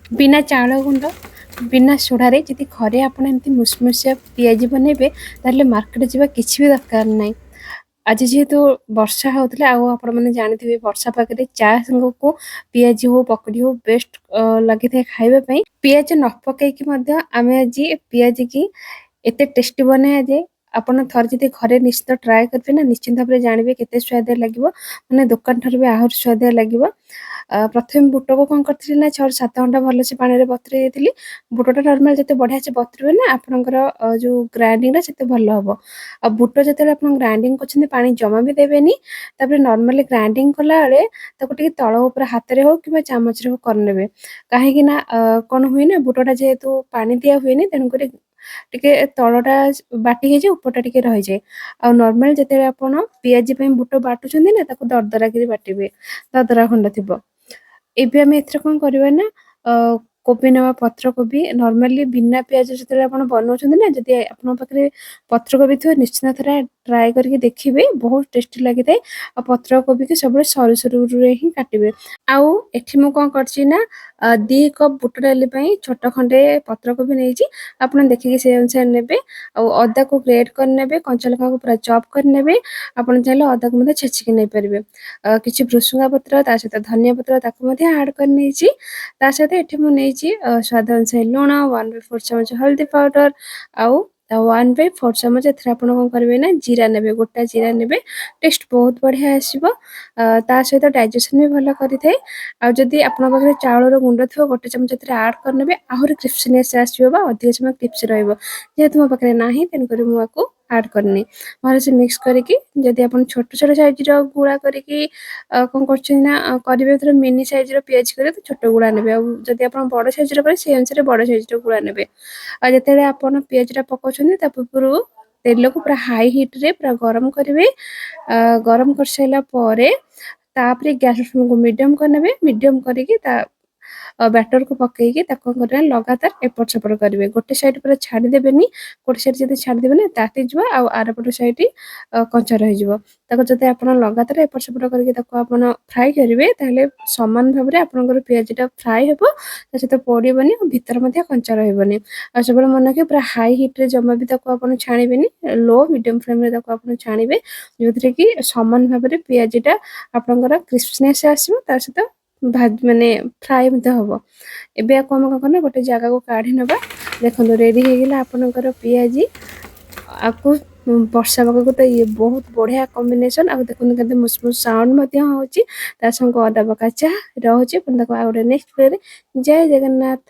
बिना चाउଳ गुଣ୍ଡ बिना सोढ़ाରେ ଯଦି ଘରେ ଆପଣ ଏମିତି ମୁସମୁସିଆ ପିଆଜି ବନେଇବେ ତାହେଲେ ମାର୍କେଟ ଯିବା କିଛି ବି ଦରକାର ନାହିଁ। ଆଜି ଯେହେତୁ ବର୍ଷା ହଉଥିଲା ଆଉ ଆପଣମାନେ ଜାଣିଥିବେ ବର୍ଷା ପାଗରେ ଚା ସାଙ୍ଗକୁ ପିଆଜି ହଉ ପକୁଡ଼ି ହଉ ବେଷ୍ଟ ଲାଗିଥାଏ ଖାଇବା ପାଇଁ। ପିଆଜ ନ ପକେଇକି ମଧ୍ୟ ଆମେ ଆଜି ପିଆଜିକି ଏତେ ଟେଷ୍ଟି ବନାଇବା ଯେ ଆପଣ ଥରେ ଯଦି ଘରେ ନିଶ୍ଚିତ ଟ୍ରାଏ କରିବେ ନା ନିଶ୍ଚିନ୍ତ ଭାବରେ ଜାଣିବେ କେତେ ସୁଆଦିଆ ଲାଗିବ। ମାନେ ଦୋକାନ ଠାରୁ ବି ଆହୁରି ସୁଆଦିଆ ଲାଗିବ। ପ୍ରଥମେ ବୁଟକୁ କଣ କରିଥିଲି ନା 6-7 ଘଣ୍ଟା ଭଲସେ ପାଣିରେ ବତୁରେଇ ଦେଇଥିଲି। ବୁଟଟା ନର୍ମାଲ ଯେତେ ବଢ଼ିଆ ସେ ବତୁରିବ ନା ଆପଣଙ୍କର ଯୋଉ ଗ୍ରାଇଣ୍ଡିଙ୍ଗଟା ସେତେ ଭଲ ହବ। ଆଉ ବୁଟ ଯେତେବେଳେ ଆପଣ ଗ୍ରାଇଣ୍ଡିଙ୍ଗ କରୁଛନ୍ତି ପାଣି ଜମା ବି ଦେବେନି। ତାପରେ ନର୍ମାଲି ଗ୍ରାଇଣ୍ଡିଙ୍ଗ କଲାବେଳେ ତାକୁ ଟିକେ ତଳ ଉପରେ ହାତରେ ହଉ କିମ୍ବା ଚାମଚରେ ହଉ କରିନେବେ। କାହିଁକି ନା କଣ ହୁଏ ନା ବୁଟଟା ଯେହେତୁ ପାଣି ଦିଆ ହୁଏନି ତେଣୁକରି ଟିକେ ତଳଟା ବାଟି ହେଇଯାଏ ଉପରଟା ଟିକେ ରହିଯାଏ। ଆଉ ନର୍ମାଲ ଯେତେବେଳେ ଆପଣ ପିଆଜି ପାଇଁ ବୁଟ ବାଟୁଛନ୍ତି ନା ତାକୁ ଦରଦରା କରି ବାଟିବେ। ଦରଦରା ଖଣ୍ଡ ଥିବ। ଏବେ ଆମେ ଏଥିରେ କଣ କରିବା ନା ଅ କୋବି ନେବା ପତ୍ରକୋବି ନର୍ମାଲି ବିନା ପିଆଜ ଯେତେବେଳେ ଆପଣ ବନଉଛନ୍ତି ନା ଯଦି ଆପଣଙ୍କ ପାଖରେ ପତ୍ରକୋବି ଥିବ ନିଶ୍ଚିନ୍ତ ଥରେ ଟ୍ରାଏ କରିକି ଦେଖିବେ ବହୁତ ଟେଷ୍ଟି ଲାଗିଥାଏ। ଆଉ ପତ୍ରକୋବିକି ସବୁବେଳେ ସରୁ ସରୁରେ ହିଁ କାଟିବେ। ଆଉ ଏଠି ମୁଁ କଣ କରିଛି ନା 2 କପ୍ ବୁଟ ଡାଲି ପାଇଁ ଛୋଟ ଖଣ୍ଡେ ପତ୍ରକୋବି ନେଇଛି। ଆପଣ ଦେଖିକି ସେଇ ଅନୁସାରେ ନେବେ। ଆଉ ଅଦାକୁ ଗ୍ରେଟ୍ କରିନେବେ, କଞ୍ଚା ଲଙ୍କାକୁ ପୁରା ଚପ୍ କରିନେବେ। ଆପଣ ଚାହିଁଲେ ଅଦାକୁ ମଧ୍ୟ ଛେଚିକି ନେଇପାରିବେ। କିଛି ଭୃସୁଙ୍ଗା ପତ୍ର ତା ସହିତ ଧନିଆ ପତ୍ର ତାକୁ ମଧ୍ୟ ଆଡ୍ କରି ନେଇଛି। ତା ସହିତ ଏଠି ମୁଁ ନେଇଛି ସ୍ୱାଦ ଅନୁସାରେ ଲୁଣ, 1/4 ଚାମଚ ହଳଦୀ ପାଉଡର ଆଉ 1/4 ଚାମଚ ଏଥିରେ ଆପଣ କଣ କରିବେ ନା ଜିରା ନେବେ, ଗୋଟା ଜିରା ନେବେ। ଟେଷ୍ଟ ବହୁତ ବଢ଼ିଆ ଆସିବ। ତା ସହିତ ଡାଇଜେସନ୍ ବି ଭଲ କରିଥାଏ। ଆଉ ଯଦି ଆପଣଙ୍କ ପାଖରେ ଚାଉଳର ଗୁଣ୍ଡ ଥିବ 1 ଚାମଚ ଏଥିରେ ଆଡ୍ କରିନେବେ ଆହୁରି କ୍ରିସ୍ପିନେସ୍ ଆସିବ ବା ଅଧିକ ସମୟ କ୍ରିସ୍ପି ରହିବ। ଯେହେତୁ ମୋ ପାଖରେ ନାହିଁ ତେଣୁକରି ମୁଁ ଆକୁ ଆଡ୍ କରିନି। ଭଲସେ ମିକ୍ସ କରିକି ଯଦି ଆପଣ ଛୋଟ ଛୋଟ ସାଇଜର ଗୁଳା କରିକି କଣ କରୁଛନ୍ତି ନା କରିବେ ଧର ମିନି ସାଇଜର ପିଆଜି କରିବେ ତ ଛୋଟ ଗୁଳା ନେବେ। ଆଉ ଯଦି ଆପଣ ବଡ଼ ସାଇଜର କରିବେ ସେଇ ଅନୁସାରେ ବଡ଼ ସାଇଜର ଗୁଳା ନେବେ। ଆଉ ଯେତେବେଳେ ଆପଣ ପିଆଜଟା ପକାଉଛନ୍ତି ତା ପୂର୍ବରୁ ତେଲକୁ ପୁରା ହାଇ ହିଟ୍‌ରେ ପୁରା ଗରମ କରିବେ। ଗରମ କରିସାରିଲା ପରେ ତାପରେ ଗ୍ୟାସ୍ ଫ୍ଲେମକୁ ମିଡିୟମ କରିନେବେ। ମିଡିୟମ କରିକି ତା ବ୍ୟାଟରକୁ ପକେଇକି ତାକୁ କଣ କରିବେ ନା ଲଗାତାର ଏପଟ ସେପଟ କରିବେ। ଗୋଟେ ସାଇଡ୍ ପୁରା ଛାଡ଼ିଦେବେନି। ଗୋଟେ ସାଇଡ୍ ଯଦି ଛାଡ଼ିଦେବେ ନା ତାତିଯିବ ଆଉ ଆରପଟ ସାଇଡ୍ କଞ୍ଚା ରହିଯିବ। ତାକୁ ଯଦି ଆପଣ ଲଗାତାର ଏପଟ ସେପଟ କରିକି ତାକୁ ଆପଣ ଫ୍ରାଏ କରିବେ ତାହେଲେ ସମାନ ଭାବରେ ଆପଣଙ୍କର ପିଆଜିଟା ଫ୍ରାଏ ହେବ। ତା ସହିତ ପୋଡ଼ିବନି ଆଉ ଭିତରେ ମଧ୍ୟ କଞ୍ଚା ରହିବନି। ଆଉ ସବୁବେଳେ ମନେ ରଖିବେ ପୁରା ହାଇ ହିଟ୍‌ରେ ଜମା ବି ତାକୁ ଆପଣ ଛାଣିବେନି। ଲୋ ମିଡିୟମ ଫ୍ଲେମ୍‌ରେ ତାକୁ ଆପଣ ଛାଣିବେ। ଯୋଉଥିରେ କି ସମାନ ଭାବରେ ପିଆଜିଟା ଆପଣଙ୍କର କ୍ରିସ୍ପିନେସ୍ ଆସିବ ତା ସହିତ ମାନେ ଫ୍ରାଏ ମଧ୍ୟ ହବ। ଏବେ ଆକୁ ଆମେ କଣ କରିବା ଗୋଟେ ଜାଗାକୁ କାଢ଼ି ନେବା। ଦେଖନ୍ତୁ ରେଡି ହେଇଗଲା ଆପଣଙ୍କର ପିଆଜି। ଆକୁ ବର୍ଷା ପାଗକୁ ତ ଇଏ ବହୁତ ବଢ଼ିଆ କମ୍ବିନେସନ୍। ଆଉ ଦେଖନ୍ତୁ କେତେ ମୁସମୁସ ସାଉଣ୍ଡ ମଧ୍ୟ ହଉଛି। ତା ସାଙ୍ଗକୁ ଅଦା ପକା ଚାହା ରହୁଛି। ପୁଣି ତାକୁ ଆଉ ଗୋଟେ ନେକ୍ସଟ ୱେରେ ଜୟ ଜଗନ୍ନାଥ।